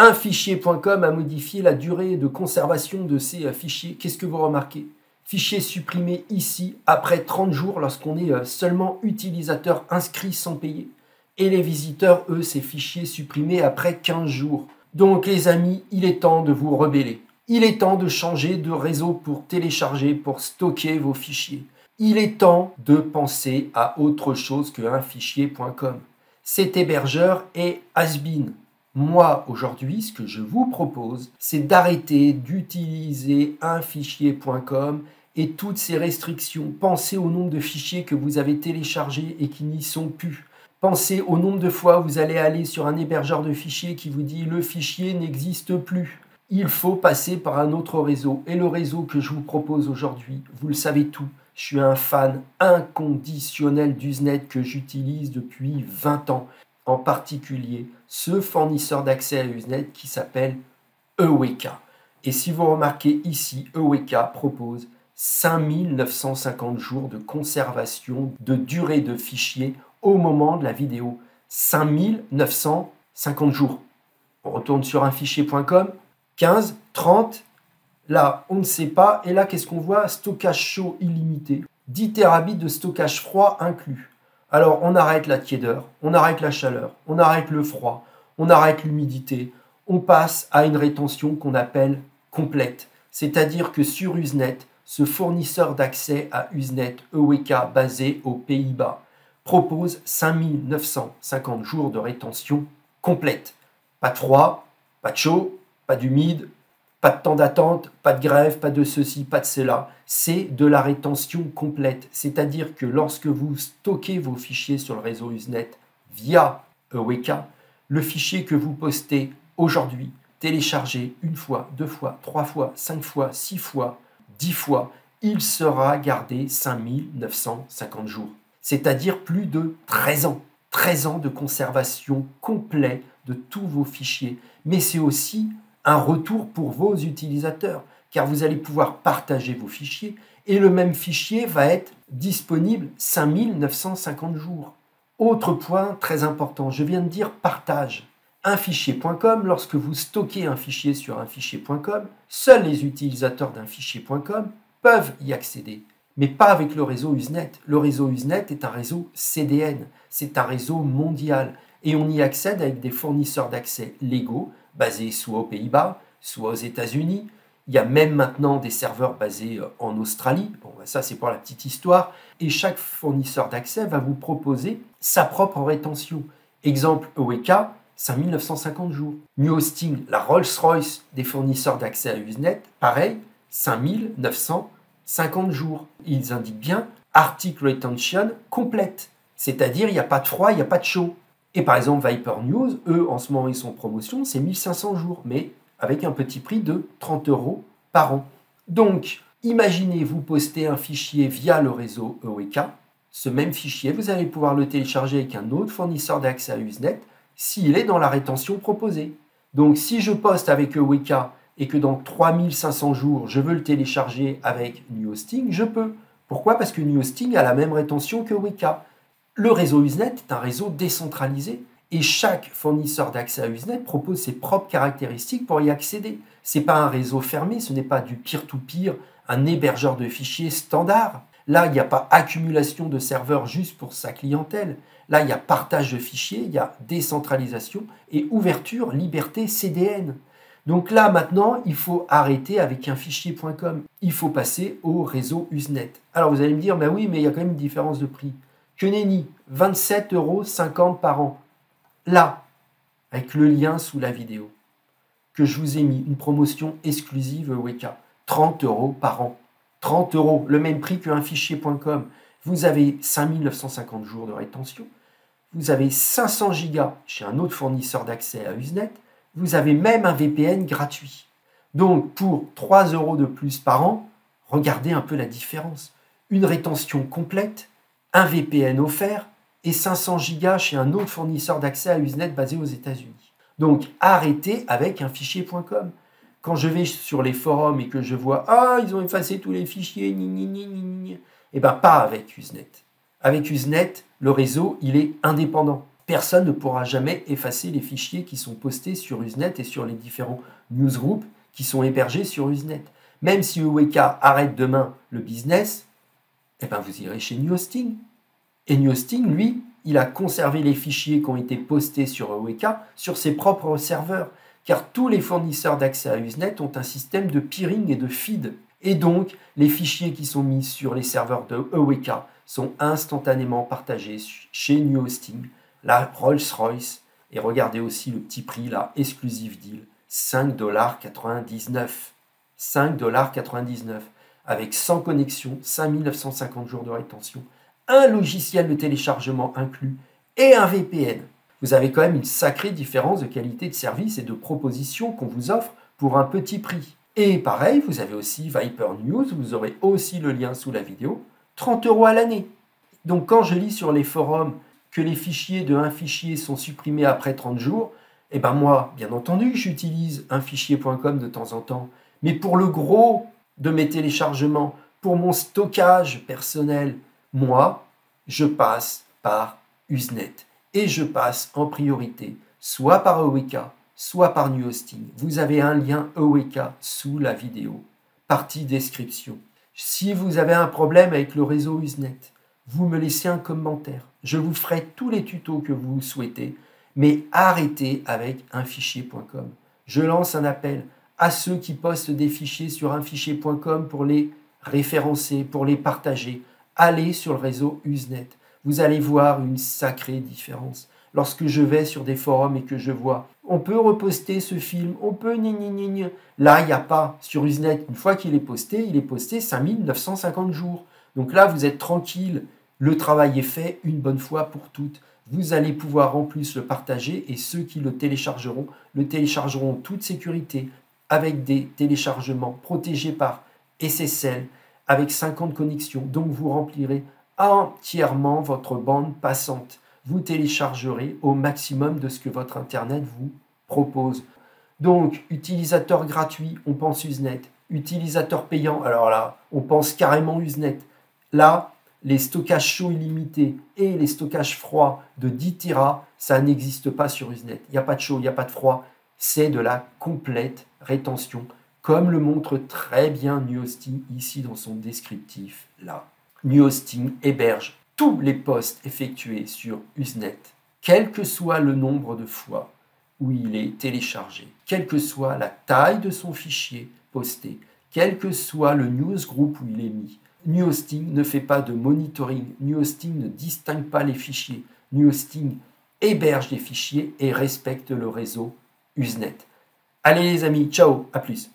Un fichier.com a modifié la durée de conservation de ces fichiers. Qu'est-ce que vous remarquez? Fichier supprimé ici après 30 jours lorsqu'on est seulement utilisateur inscrit sans payer. Et les visiteurs, eux, ces fichiers supprimés après 15 jours. Donc les amis, il est temps de vous rebeller. Il est temps de changer de réseau pour télécharger, pour stocker vos fichiers. Il est temps de penser à autre chose qu'un fichier.com. Cet hébergeur est has-been. Moi, aujourd'hui, ce que je vous propose, c'est d'arrêter d'utiliser un fichier.com et toutes ces restrictions. Pensez au nombre de fichiers que vous avez téléchargés et qui n'y sont plus. Pensez au nombre de fois où vous allez aller sur un hébergeur de fichiers qui vous dit « le fichier n'existe plus ». Il faut passer par un autre réseau. Et le réseau que je vous propose aujourd'hui, vous le savez tout, je suis un fan inconditionnel d'Usenet que j'utilise depuis 20 ans. En particulier, ce fournisseur d'accès à Usenet qui s'appelle Eureka. Et si vous remarquez ici, Eureka propose 5950 jours de conservation de durée de fichier au moment de la vidéo. 5950 jours. On retourne sur un fichier.com, 15, 30, là on ne sait pas, et là qu'est-ce qu'on voit? Stockage chaud illimité, 10 terabits de stockage froid inclus. Alors on arrête la tiédeur, on arrête la chaleur, on arrête le froid, on arrête l'humidité, on passe à une rétention qu'on appelle complète. C'est-à-dire que sur Usenet, ce fournisseur d'accès à Usenet Eureka basé aux Pays-Bas propose 5950 jours de rétention complète. Pas de froid, pas de chaud, pas d'humide, pas de temps d'attente, pas de grève, pas de ceci, pas de cela. C'est de la rétention complète. C'est-à-dire que lorsque vous stockez vos fichiers sur le réseau Usenet via Eureka, le fichier que vous postez aujourd'hui, téléchargé une fois, 2 fois, 3 fois, 5 fois, 6 fois, 10 fois, il sera gardé 5950 jours. C'est-à-dire plus de 13 ans. 13 ans de conservation complète de tous vos fichiers. Mais c'est aussi un retour pour vos utilisateurs, car vous allez pouvoir partager vos fichiers et le même fichier va être disponible 5950 jours. Autre point très important, je viens de dire partage. Un fichier.com, lorsque vous stockez un fichier sur un fichier.com, seuls les utilisateurs d'un fichier.com peuvent y accéder, mais pas avec le réseau Usenet. Le réseau Usenet est un réseau CDN, c'est un réseau mondial, et on y accède avec des fournisseurs d'accès légaux, basés soit aux Pays-Bas, soit aux États-Unis. Il y a même maintenant des serveurs basés en Australie. Bon, ça, c'est pour la petite histoire. Et chaque fournisseur d'accès va vous proposer sa propre rétention. Exemple, Eureka, 5950 jours. New Hosting, la Rolls-Royce des fournisseurs d'accès à Usenet, pareil, 5950 jours. Ils indiquent bien Article Retention complète. C'est-à-dire, il n'y a pas de froid, il n'y a pas de chaud. Et par exemple, Viper News, eux, en ce moment, ils sont en promotion, c'est 1500 jours, mais avec un petit prix de 30 € par an. Donc, imaginez, vous postez un fichier via le réseau Eureka. Ce même fichier, vous allez pouvoir le télécharger avec un autre fournisseur d'accès à Usenet s'il est dans la rétention proposée. Donc, si je poste avec Eureka et que dans 3500 jours, je veux le télécharger avec New Hosting, je peux. Pourquoi? Parce que New Hosting a la même rétention que Eureka. Le réseau Usenet est un réseau décentralisé et chaque fournisseur d'accès à Usenet propose ses propres caractéristiques pour y accéder. Ce n'est pas un réseau fermé, ce n'est pas du peer-to-peer, un hébergeur de fichiers standard. Là, il n'y a pas accumulation de serveurs juste pour sa clientèle. Là, il y a partage de fichiers, il y a décentralisation et ouverture, liberté, CDN. Donc là, maintenant, il faut arrêter avec un fichier.com. Il faut passer au réseau Usenet. Alors, vous allez me dire, ben oui, mais il y a quand même une différence de prix. Que nenni, 27,50 € par an. Là, avec le lien sous la vidéo, que je vous ai mis, une promotion exclusive Eureka, 30 € par an. 30 €, le même prix qu'un fichier.com. Vous avez 5950 jours de rétention. Vous avez 500 gigas chez un autre fournisseur d'accès à Usenet. Vous avez même un VPN gratuit. Donc, pour 3 € de plus par an, regardez un peu la différence. Une rétention complète, un VPN offert et 500 gigas chez un autre fournisseur d'accès à Usenet basé aux États-Unis. Donc, arrêtez avec un fichier.com. Quand je vais sur les forums et que je vois « Ah, ils ont effacé tous les fichiers, eh bien, pas avec Usenet. Avec Usenet, le réseau, il est indépendant. Personne ne pourra jamais effacer les fichiers qui sont postés sur Usenet et sur les différents newsgroups qui sont hébergés sur Usenet. Même si Eureka arrête demain le business, eh ben vous irez chez NewHosting. Et NewHosting, lui, il a conservé les fichiers qui ont été postés sur Eureka sur ses propres serveurs, car tous les fournisseurs d'accès à Usenet ont un système de peering et de feed. Et donc, les fichiers qui sont mis sur les serveurs de Eureka sont instantanément partagés chez NewHosting, la Rolls-Royce. Et regardez aussi le petit prix, la exclusive deal, $5,99. $5,99. Avec 100 connexions, 5950 jours de rétention, un logiciel de téléchargement inclus et un VPN. Vous avez quand même une sacrée différence de qualité de service et de proposition qu'on vous offre pour un petit prix. Et pareil, vous avez aussi Viper News, vous aurez aussi le lien sous la vidéo, 30 € à l'année. Donc quand je lis sur les forums que les fichiers de un fichier sont supprimés après 30 jours, eh ben moi, bien entendu, j'utilise unfichier.com de temps en temps, mais pour le gros de mes téléchargements, pour mon stockage personnel, moi, je passe par Usenet. Et je passe en priorité, soit par Eureka, soit par NewHosting. Vous avez un lien Eureka sous la vidéo, partie description. Si vous avez un problème avec le réseau Usenet, vous me laissez un commentaire. Je vous ferai tous les tutos que vous souhaitez, mais arrêtez avec unfichier.com. Je lance un appel à ceux qui postent des fichiers sur unfichier.com pour les référencer, pour les partager. Allez sur le réseau Usenet. Vous allez voir une sacrée différence. Lorsque je vais sur des forums et que je vois, on peut reposter ce film, on peut Là, il n'y a pas. Sur Usenet, une fois qu'il est posté 5950 jours. Donc là, vous êtes tranquille. Le travail est fait une bonne fois pour toutes. Vous allez pouvoir en plus le partager et ceux qui le téléchargeront en toute sécurité avec des téléchargements protégés par SSL avec 50 connexions. Donc vous remplirez entièrement votre bande passante. Vous téléchargerez au maximum de ce que votre Internet vous propose. Donc, utilisateur gratuit, on pense Usenet. Utilisateur payant, alors là, on pense carrément Usenet. Là, les stockages chauds illimités et les stockages froids de 10 Tera, ça n'existe pas sur Usenet. Il n'y a pas de chaud, il n'y a pas de froid. C'est de la complète rétention, comme le montre très bien NewHosting ici dans son descriptif, là. NewHosting héberge tous les posts effectués sur Usenet, quel que soit le nombre de fois où il est téléchargé, quelle que soit la taille de son fichier posté, quel que soit le newsgroup où il est mis. NewHosting ne fait pas de monitoring, NewHosting ne distingue pas les fichiers, NewHosting héberge les fichiers et respecte le réseau Usenet. Allez les amis, ciao, à plus.